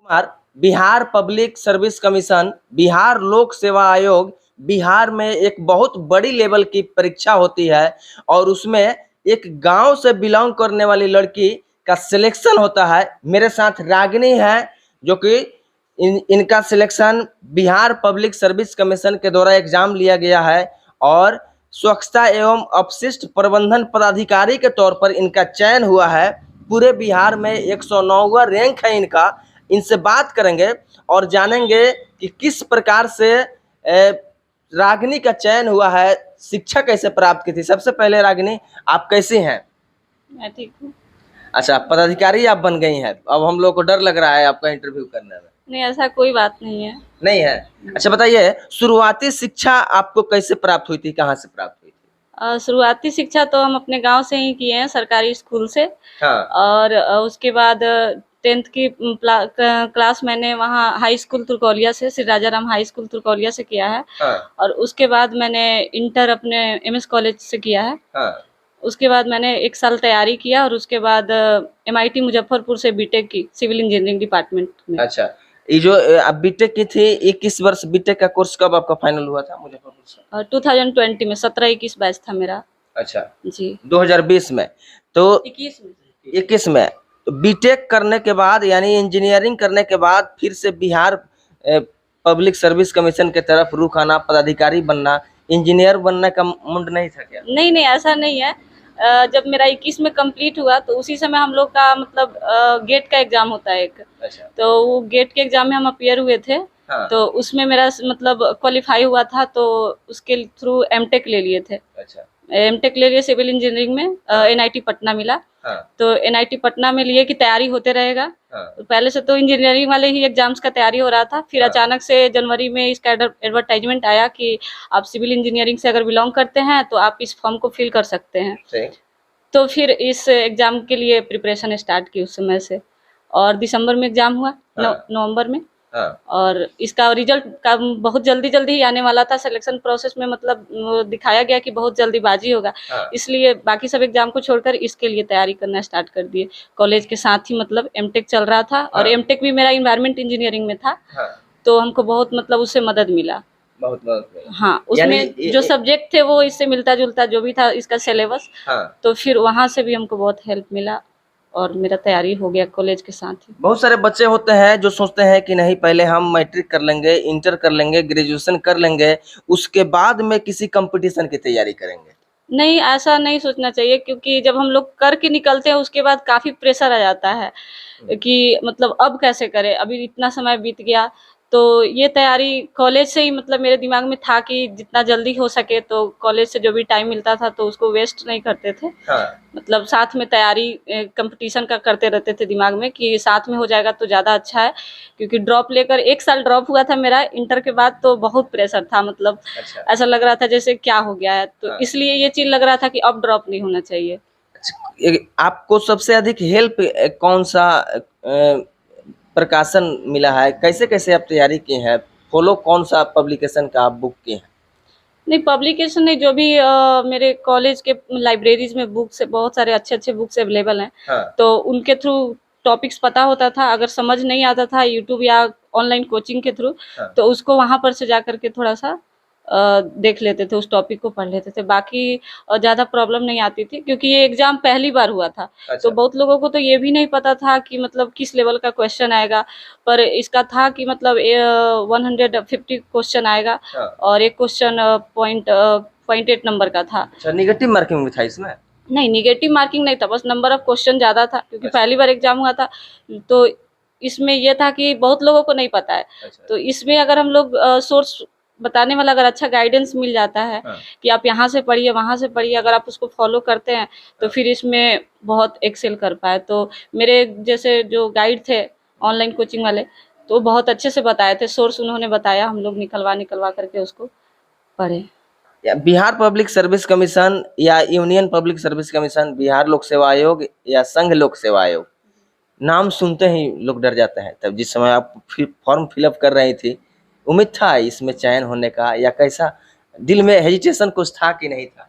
Kumar, Bihar public service commission, Bihar लोक सेवा आयोग, बिहार में एक बहुत बड़ी लेवल की परीक्षा होती है और उसमें एक गांव से बिलोंग करने वाली लड़की का सिलेक्शन होता है। मेरे साथ रागिनी है जो कि इनका selection Bihar public service commission के द्वारा एग्जाम लिया गया है और स्वच्छता एवं अपशिष्ट प्रबंधन पदाधिकारी के तौर पर इनका चयन हुआ है। पूरे बिहार में 109वां रैंक है इनका। इनसे बात करेंगे और जानेंगे कि किस प्रकार से रागिनी का चयन हुआ है, शिक्षा कैसे प्राप्त की थी। सबसे पहले रागिनी, आप कैसी हैं? मैं ठीक हूँ। अच्छा, पदाधिकारी आप बन गई हैं। अब हम लोग को डर लग रहा है आपका इंटरव्यू करने में। नहीं, ऐसा कोई बात नहीं है। नहीं है? अच्छा बताइए, शुरुआती शिक्षा आपको कैसे प्राप्त हुई थी, कहाँ से प्राप्त हुई थी? शुरुआती शिक्षा तो हम अपने गांव से ही किए हैं, सरकारी स्कूल से। हाँ। और उसके बाद 10th की क्लास मैंने वहाँ हाई स्कूल तुरकौलिया से, श्री राजाराम हाई स्कूल तुरकौलिया से किया है। हाँ। और उसके बाद मैंने इंटर अपने MS कॉलेज से किया है। हाँ। उसके बाद मैंने 1 साल तैयारी किया और उसके बाद MIT मुजफ्फरपुर से बीटेक की, सिविल इंजीनियरिंग डिपार्टमेंट में। अच्छा, ये जो आप बीटेक की थी, ये किस वर्ष बीटेक का कोर्स कब आपका फाइनल हुआ था मुजफ्फरपुर से? 2020 में 17-21 बैच था मेरा। अच्छा जी, 2020 में। तो 21 में बीटेक करने के बाद यानी इंजीनियरिंग करने के बाद फिर से बिहार पब्लिक सर्विस कमीशन के तरफ रुख आना, पदाधिकारी बनना, इंजीनियर बनने का मुंड नहीं था क्या? नहीं, ऐसा नहीं है। जब मेरा 21 में कंप्लीट हुआ तो उसी समय हम लोग का मतलब गेट का एग्जाम होता है एक। अच्छा। तो वो गेट के एग्जाम में हम अपीयर हुए थे। हाँ। तो उसमें मेरा मतलब क्वालिफाई हुआ था, तो उसके थ्रू एमटेक ले लिए थे। अच्छा। एमटेक ले लिए सिविल इंजीनियरिंग में। NIT पटना मिला। हाँ। तो NIT पटना में लिए कि तैयारी होते रहेगा। हाँ। पहले से तो इंजीनियरिंग वाले ही एग्जाम्स का तैयारी हो रहा था, फिर हाँ। अचानक से जनवरी में इसका एडवर्टाइजमेंट आया कि आप सिविल इंजीनियरिंग से अगर बिलोंग करते हैं तो आप इस फॉर्म को फिल कर सकते हैं। सही। तो फिर इस एग्जाम के लिए प्रिपरेशन स्टार्ट की उस समय से, और दिसंबर में एग्जाम हुआ। हाँ। नवंबर में। हाँ। और इसका रिजल्ट का बहुत जल्दी ही आने वाला था। सिलेक्शन प्रोसेस में मतलब दिखाया गया कि बहुत जल्दीबाजी होगा। हाँ। इसलिए बाकी सब एग्जाम को छोड़कर इसके लिए तैयारी करना स्टार्ट कर दिए। कॉलेज के साथ ही मतलब एमटेक चल रहा था। और हाँ। एमटेक भी मेरा इन्वायरमेंट इंजीनियरिंग में था। हाँ। तो हमको बहुत मतलब उससे मदद मिला। बहुत मदद मिला। हाँ, उसमें जो सब्जेक्ट थे वो इससे मिलता जुलता जो भी था इसका सिलेबस। हाँ। तो फिर वहाँ से भी हमको बहुत हेल्प मिला और मेरा तैयारी हो गया कॉलेज के साथ ही। बहुत सारे बच्चे होते हैं जो सोचते हैं कि नहीं, पहले हम मैट्रिक कर लेंगे, इंटर कर लेंगे, ग्रेजुएशन कर लेंगे, उसके बाद में किसी कंपटीशन की तैयारी करेंगे। नहीं, ऐसा नहीं सोचना चाहिए, क्योंकि जब हम लोग करके निकलते हैं उसके बाद काफ़ी प्रेशर आ जाता है कि मतलब अब कैसे करें, अभी इतना समय बीत गया। तो ये तैयारी कॉलेज से ही मतलब मेरे दिमाग में था कि जितना जल्दी हो सके तो कॉलेज से जो भी टाइम मिलता था तो उसको वेस्ट नहीं करते थे। हाँ। मतलब साथ में तैयारी कंपटीशन का करते रहते थे दिमाग में कि साथ में हो जाएगा तो ज़्यादा अच्छा है। क्योंकि ड्रॉप लेकर 1 साल ड्रॉप हुआ था मेरा इंटर के बाद, तो बहुत प्रेशर था। मतलब अच्छा। ऐसा लग रहा था जैसे क्या हो गया है। तो हाँ। इसलिए ये चीज़ लग रहा था कि अब ड्रॉप नहीं होना चाहिए। आपको सबसे अधिक हेल्प कौन सा प्रकाशन मिला है? कैसे कैसे आप तैयारी की हैं? फॉलो कौन सा पब्लिकेशन का आप बुक किए हैं? नहीं, पब्लिकेशन नहीं, जो भी मेरे कॉलेज के लाइब्रेरीज में बुक्स, बहुत सारे अच्छे बुक्स अवेलेबल हैं। हाँ। तो उनके थ्रू टॉपिक्स पता होता था। अगर समझ नहीं आता था यूट्यूब या ऑनलाइन कोचिंग के थ्रू, हाँ। तो उसको वहाँ पर से जा करके थोड़ा सा देख लेते थे, उस टॉपिक को पढ़ लेते थे। बाकी ज़्यादा प्रॉब्लम नहीं आती थी, क्योंकि ये एग्ज़ाम पहली बार हुआ था। अच्छा। तो बहुत लोगों को तो ये भी नहीं पता था कि मतलब किस लेवल का क्वेश्चन आएगा। पर इसका था कि मतलब 150 क्वेश्चन आएगा। हाँ। और एक क्वेश्चन 0.8 नंबर का था। अच्छा, नेगेटिव मार्किंग भी था इसमें? नहीं, नेगेटिव मार्किंग नहीं था, बस नंबर ऑफ क्वेश्चन ज़्यादा था, क्योंकि अच्छा। पहली बार एग्जाम हुआ था। तो इसमें यह था कि बहुत लोगों को नहीं पता है। अच्छा। तो इसमें अगर हम लोग सोर्स बताने वाला अगर अच्छा गाइडेंस मिल जाता है। हाँ। कि आप यहाँ से पढ़िए, वहाँ से पढ़िए, अगर आप उसको फॉलो करते हैं तो फिर इसमें बहुत एक्सेल कर पाए। तो मेरे जैसे जो गाइड थे ऑनलाइन कोचिंग वाले, तो बहुत अच्छे से बताए थे, सोर्स उन्होंने बताया, हम लोग निकलवा करके उसको पढ़े। बिहार पब्लिक सर्विस कमीशन या union public service commission, Bihar लोक सेवा आयोग या संघ लोक सेवा आयोग, नाम सुनते ही लोग डर जाते हैं। तब जिस समय आप फॉर्म फिलअप कर रही थी, उम्मीद था इसमें चयन होने का, या कैसा दिल में हेजिटेशन कुछ था कि नहीं था?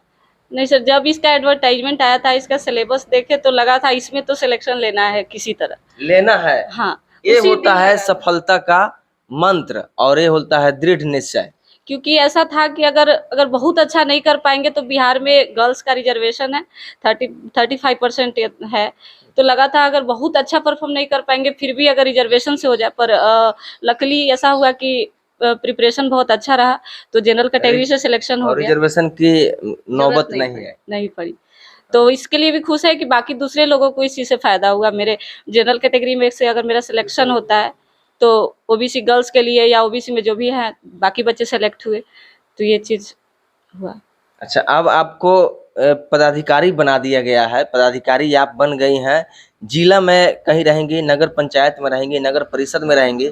नहीं सर, जब इसका एडवर्टाइजमेंट आया था, इसका सिलेबस देखे तो लगा था इसमें तो सिलेक्शन लेना है किसी तरह। लेना है। हाँ। ये उसी होता दिन है लगा। सफलता का मंत्र और ये होता है दृढ़ निश्चय। क्योंकि ऐसा था कि अगर अगर बहुत अच्छा नहीं कर पाएंगे तो बिहार में गर्ल्स का रिजर्वेशन है 35% है। तो लगा था अगर बहुत अच्छा परफॉर्म नहीं कर पाएंगे फिर भी अगर रिजर्वेशन से हो जाए, पर लकली ऐसा हुआ कि प्रिपरेशन बहुत अच्छा रहा तो जनरल कैटेगरी से सिलेक्शन हो और गया। रिजर्वेशन की नौबत जरूरत नहीं है। नहीं पड़ी। तो इसके लिए भी खुश है कि बाकी दूसरे लोगों को इस चीज़ से फायदा हुआ। मेरे जनरल कैटेगरी में से अगर मेरा सिलेक्शन होता है तो ओबीसी गर्ल्स के लिए या ओबीसी में जो भी है बाकी बच्चे सेलेक्ट हुए, तो ये चीज़ हुआ। अच्छा, अब आपको पदाधिकारी बना दिया गया है, पदाधिकारी आप बन गई हैं। जिला में कहीं रहेंगी, नगर पंचायत में रहेंगी, नगर परिषद में रहेंगी,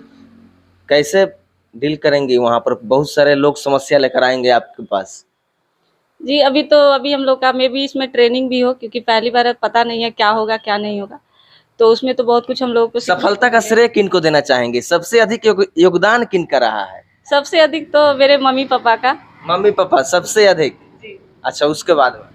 कैसे डील करेंगी? वहाँ पर बहुत सारे लोग समस्या लेकर आएंगे आपके पास। जी, अभी हम लोग का मे बी इसमें ट्रेनिंग भी हो, क्योंकि पहली बार है, पता नहीं है क्या होगा क्या नहीं होगा, तो उसमें तो बहुत कुछ हम लोगों को सीखने सफलता को का मिलेगा। श्रेय किनको देना चाहेंगे? सबसे अधिक योगदान किनका रहा है? सबसे अधिक तो मेरे मम्मी पापा का। मम्मी पापा सबसे अधिक। जी। अच्छा, उसके बाद में?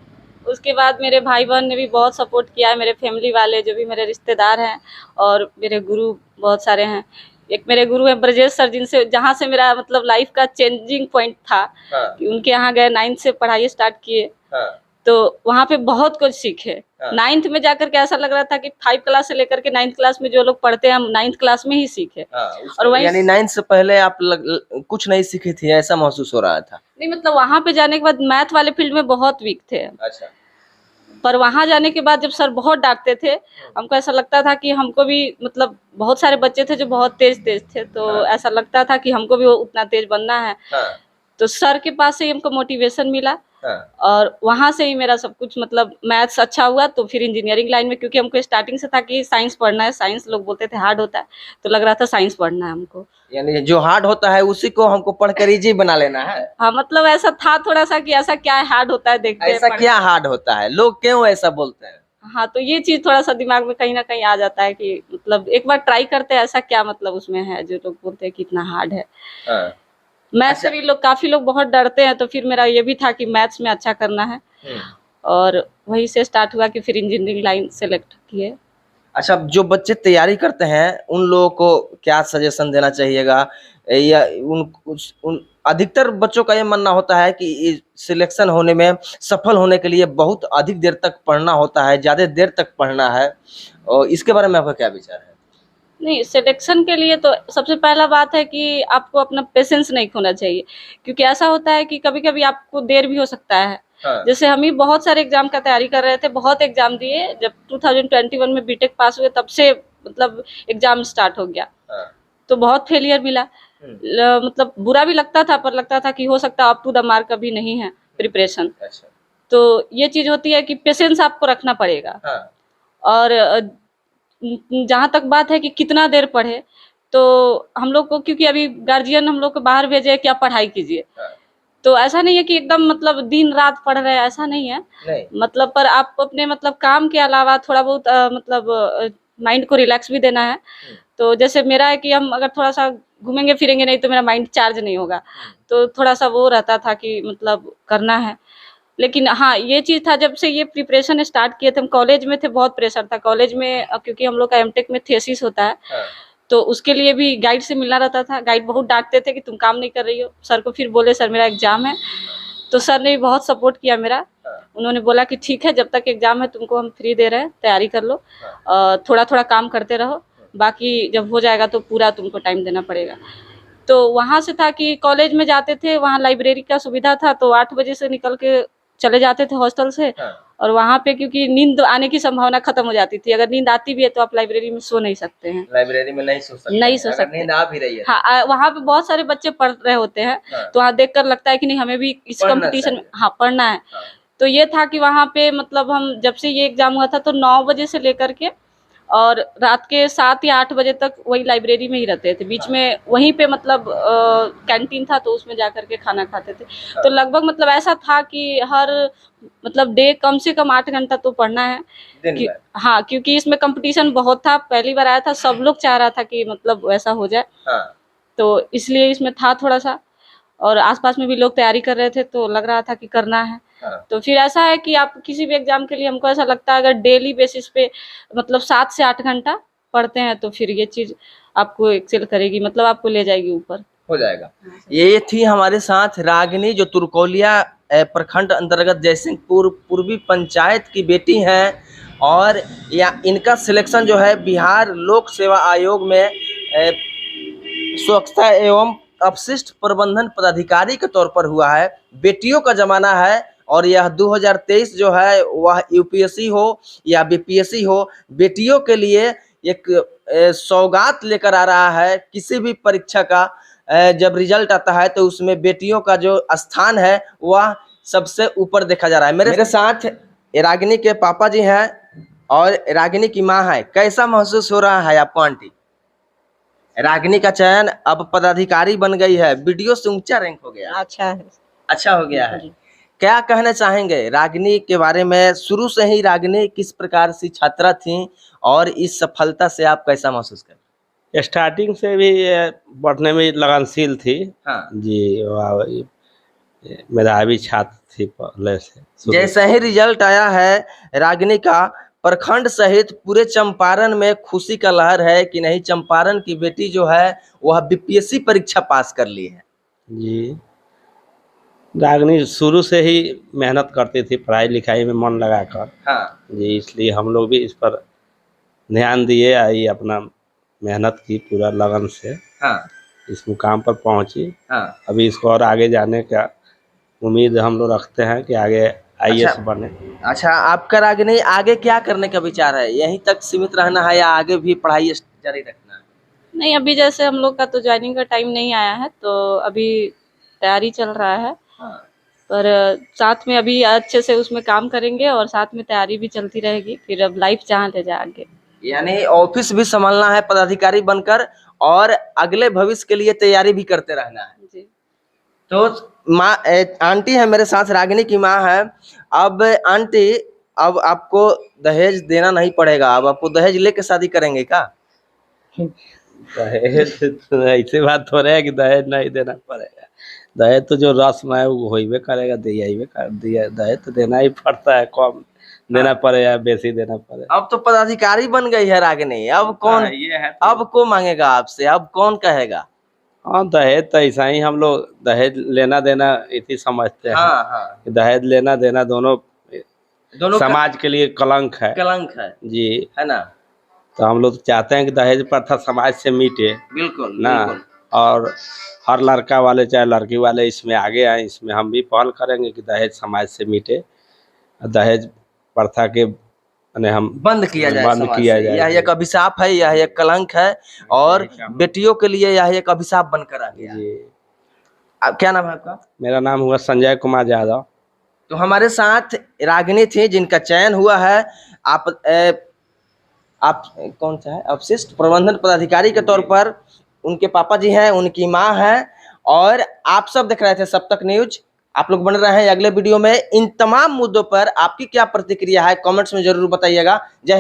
उसके बाद मेरे भाई बहन ने भी बहुत सपोर्ट किया है, मेरे फैमिली वाले जो भी मेरे रिश्तेदार हैं, और मेरे गुरु बहुत सारे हैं। एक मेरे गुरु हैं ब्रजेश सर, जिनसे जहाँ से मेरा मतलब लाइफ का चेंजिंग पॉइंट था। हाँ। कि उनके यहाँ गए, 9th से पढ़ाई स्टार्ट किए। हाँ। तो वहाँ पे बहुत कुछ सीखे। हाँ। 9th में जाकर के ऐसा लग रहा था कि 5 क्लास से लेकर के 9th क्लास में जो लोग पढ़ते हैं हम 9th क्लास में ही सीखे। हाँ, और वही यानी 9th से पहले आप कुछ नहीं सीखी थी, ऐसा महसूस हो रहा था? नहीं, मतलब वहाँ पे जाने के बाद मैथ वाले फील्ड में बहुत वीक थे। अच्छा। पर वहाँ जाने के बाद जब सर बहुत डांटते थे, हमको ऐसा लगता था कि हमको भी मतलब बहुत सारे बच्चे थे जो बहुत तेज थे, तो हाँ। ऐसा लगता था कि हमको भी उतना तेज बनना है। हाँ। तो सर के पास से ही हमको मोटिवेशन मिला। हाँ। और वहाँ से ही मेरा सब कुछ मतलब मैथ्स अच्छा हुआ, तो फिर इंजीनियरिंग लाइन में, क्योंकि हमको स्टार्टिंग से था कि साइंस पढ़ना है, साइंस लोग बोलते थे हार्ड होता है, तो लग रहा था साइंस पढ़ना है हमको। यानी जो हार्ड होता है उसी को हमको पढ़कर इजी बना लेना है। हाँ, मतलब ऐसा था थोड़ा सा कि ऐसा क्या है हार्ड होता है, देखते हैं ऐसा पढ़ क्या के। हार्ड होता है, लोग क्यों ऐसा बोलते हैं? हाँ, तो ये चीज थोड़ा सा दिमाग में कहीं ना कहीं आ जाता है कि मतलब एक बार ट्राई करते हैं, ऐसा क्या मतलब उसमें है जो लोग बोलते हैं कि इतना हार्ड है। हाँ। मैथ अच्छा। से भी काफी लोग बहुत डरते हैं, तो फिर मेरा ये भी था कि मैथ्स में अच्छा करना है, और वहीं से स्टार्ट हुआ कि फिर इंजीनियरिंग लाइन सेलेक्ट किए। अच्छा, जो बच्चे तैयारी करते हैं उन लोगों को क्या सजेशन देना चाहिएगा? या उन अधिकतर बच्चों का ये मानना होता है कि सिलेक्शन होने में, सफल होने के लिए बहुत अधिक देर तक पढ़ना होता है, ज़्यादा देर तक पढ़ना है, और इसके बारे में आपका क्या विचार है? नहीं, सिलेक्शन के लिए तो सबसे पहला बात है कि आपको अपना पेशेंस नहीं खोना चाहिए, क्योंकि ऐसा होता है कि कभी कभी आपको देर भी हो सकता है। हाँ। जैसे हम ही बहुत सारे एग्जाम का तैयारी कर रहे थे, बहुत एग्जाम दिए, जब 2021 में बीटेक पास हुए तब से मतलब एग्जाम स्टार्ट हो गया। हाँ। तो बहुत फेलियर मिला। मतलब बुरा भी लगता था, पर लगता था कि हो सकता है अप टू द मार्क अभी नहीं है प्रिपरेशन। अच्छा। तो ये चीज होती है कि पेशेंस आपको रखना पड़ेगा। हाँ। और जहाँ तक बात है कि कितना देर पढ़े, तो हम लोग को, क्योंकि अभी गार्जियन हम लोग को बाहर भेजे कि आप पढ़ाई कीजिए, हाँ। तो ऐसा नहीं है कि एकदम मतलब दिन रात पढ़ रहे हैं, ऐसा नहीं है। नहीं। मतलब पर आप अपने मतलब काम के अलावा थोड़ा बहुत मतलब माइंड को रिलैक्स भी देना है। तो जैसे मेरा है कि हम अगर थोड़ा सा घूमेंगे फिरेंगे नहीं तो मेरा माइंड चार्ज नहीं होगा, तो थोड़ा सा वो रहता था कि मतलब करना है। लेकिन हाँ, ये चीज़ था, जब से ये प्रिपरेशन स्टार्ट किए थे, हम कॉलेज में थे, बहुत प्रेशर था कॉलेज में, क्योंकि हम लोग का एमटेक में थीसिस होता है। हाँ। तो उसके लिए भी गाइड से मिलना रहता था। गाइड बहुत डांटते थे कि तुम काम नहीं कर रही हो। सर को फिर बोले सर मेरा एग्जाम है, तो सर ने भी बहुत सपोर्ट किया मेरा। उन्होंने बोला कि ठीक है, जब तक एग्जाम है तुमको हम फ्री दे रहे हैं, तैयारी कर लो, थोड़ा थोड़ा काम करते रहो, बाकी जब हो जाएगा तो पूरा तुमको टाइम देना पड़ेगा। तो वहाँ से था कि कॉलेज में जाते थे, वहाँ लाइब्रेरी का सुविधा था, तो 8 बजे से निकल के चले जाते थे हॉस्टल से। और वहाँ पे क्योंकि नींद आने की संभावना खत्म हो जाती थी, अगर नींद आती भी है तो आप लाइब्रेरी में सो नहीं सकते हैं। लाइब्रेरी में नहीं सो सकते, नहीं सो अगर सकते। नींद आ भी रही है। हाँ, वहाँ पे बहुत सारे बच्चे पढ़ रहे होते हैं। तो वहाँ देख कर लगता है कि नहीं, हमें भी इस पढ़ना कंपटीशन में चाहिए। हाँ पढ़ना है। तो ये था कि वहाँ पे मतलब हम जब से ये एग्जाम हुआ था तो 9 बजे से लेकर के और रात के 7 या 8 बजे तक वही लाइब्रेरी में ही रहते थे। बीच में वहीं पे मतलब कैंटीन था, तो उसमें जाकर के खाना खाते थे। तो लगभग मतलब ऐसा था कि हर मतलब डे कम से कम 8 घंटा तो पढ़ना है। हाँ, क्योंकि इसमें कंपटीशन बहुत था, पहली बार आया था, सब लोग चाह रहा था कि मतलब वैसा हो जाए। तो इसलिए इसमें था थोड़ा सा, और आसपास में भी लोग तैयारी कर रहे थे, तो लग रहा था कि करना है। तो फिर ऐसा है कि आप किसी भी एग्जाम के लिए, हमको ऐसा लगता है अगर डेली बेसिस पे मतलब 7 से 8 घंटा पढ़ते हैं तो फिर ये चीज़ आपको एक्सेल करेगी, मतलब आपको ले जाएगी ऊपर। हो जाएगा। ये थी हमारे साथ रागिनी, जो तुरकोलिया प्रखंड अंतर्गत जयसिंहपुर पूर्वी पंचायत की बेटी हैं, और या इनका सिलेक्शन जो है बिहार लोक सेवा आयोग में स्वच्छता एवं अपशिष्ट प्रबंधन पदाधिकारी के तौर पर हुआ है। बेटियों का जमाना है, और यह 2023 जो है वह यूपीएससी हो या बीपीएससी हो, बेटियों के लिए एक सौगात लेकर आ रहा है। किसी भी परीक्षा का जब रिजल्ट आता है तो उसमें बेटियों का जो स्थान है वह सबसे ऊपर देखा जा रहा है। मेरे साथ रागिनी के पापा जी हैं और रागिनी की माँ है। कैसा महसूस हो रहा है आपको आंटी? रागिनी का चयन अब पदाधिकारी बन गई है, वीडियो से ऊंचा रैंक हो गया। अच्छा है। अच्छा हो गया है। क्या कहना चाहेंगे रागिनी के बारे में? शुरू से ही रागिनी किस प्रकार से छात्रा थी और इस सफलता से आप कैसा महसूस कर? स्टार्टिंग से भी ये पढ़ने में लगनशील थी। हाँ जी, मेधावी छात्र थी पहले से शुरू जैसे ही रिजल्ट आया है रागिनी का, प्रखंड सहित पूरे चंपारण में खुशी का लहर है कि नहीं, चंपारण की बेटी जो है वह बीपीएससी परीक्षा पास कर ली है। जी, रागिनी शुरू से ही मेहनत करती थी, पढ़ाई लिखाई में मन लगाकर। हाँ जी, इसलिए हम लोग भी इस पर ध्यान दिए, आई अपना मेहनत की पूरा लगन से, हाँ इस मुकाम पर पहुंची। हाँ। अभी इसको और आगे जाने का उम्मीद हम लोग रखते हैं कि आगे आईएएस अच्छा। बने। अच्छा, आपका रागिनी आगे क्या करने का विचार है? यहीं तक सीमित रहना है या आगे भी पढ़ाई जारी रखना है? नहीं, अभी जैसे हम लोग का तो ज्वाइनिंग का टाइम नहीं आया है, तो अभी तैयारी चल रहा है। हाँ। पर साथ में अभी अच्छे से उसमें काम करेंगे और साथ में तैयारी भी चलती रहेगी, फिर अब लाइफ जहाँ ले जाए आगे। यानी ऑफिस भी संभालना है पदाधिकारी बनकर, और अगले भविष्य के लिए तैयारी भी करते रहना है। जी। तो माँ आंटी है मेरे साथ, रागिनी की माँ है। अब आंटी, अब आपको दहेज देना नहीं पड़ेगा, अब आपको दहेज लेके शादी करेंगे क्या? दहेज तो ऐसी बात हो रहा है कि दहेज नहीं देना पड़ेगा। दहेज तो जो रस्म है वो होइबे करेगा, दिया दहेज तो देना ही पड़ता है, कम देना पड़े या बेसी देना पड़े। अब तो पदाधिकारी बन गई है रागिनी, अब कौन ये है अब को मांगेगा आपसे? अब कौन कहेगा? हाँ, दहेज तो ऐसा ही हम लोग दहेज लेना देना इसी समझते हैं। हाँ हाँ, कि दहेज लेना देना दोनों समाज के लिए कलंक है। कलंक है जी, है ना? तो हम लोग चाहते हैं कि दहेज प्रथा समाज से मिटे बिल्कुल ना, बिल्कुल। और हर लड़का वाले चाहे लड़की वाले इसमें आगे आए। इसमें हम भी पहल करेंगे कि दहेज समाज से मिटे, दहेज प्रथा के हम बंद किया जाए, बंद समाज किया से। जाए। यह एक अभिशाप है, यह एक कलंक है, और बेटियों के लिए यह एक अभिशाप बनकर आ गया। जी, क्या नाम है आपका? मेरा नाम हुआ संजय कुमार यादव। तो हमारे साथ रागिनी थी जिनका चयन हुआ है। आप कौन सा है, अपशिष्ट प्रबंधन पदाधिकारी के तौर पर। उनके पापा जी हैं, उनकी माँ है, और आप सब देख रहे थे सब तक न्यूज। आप लोग बन रहे हैं अगले वीडियो में। इन तमाम मुद्दों पर आपकी क्या प्रतिक्रिया है कमेंट्स में जरूर बताइएगा। जय हिंद।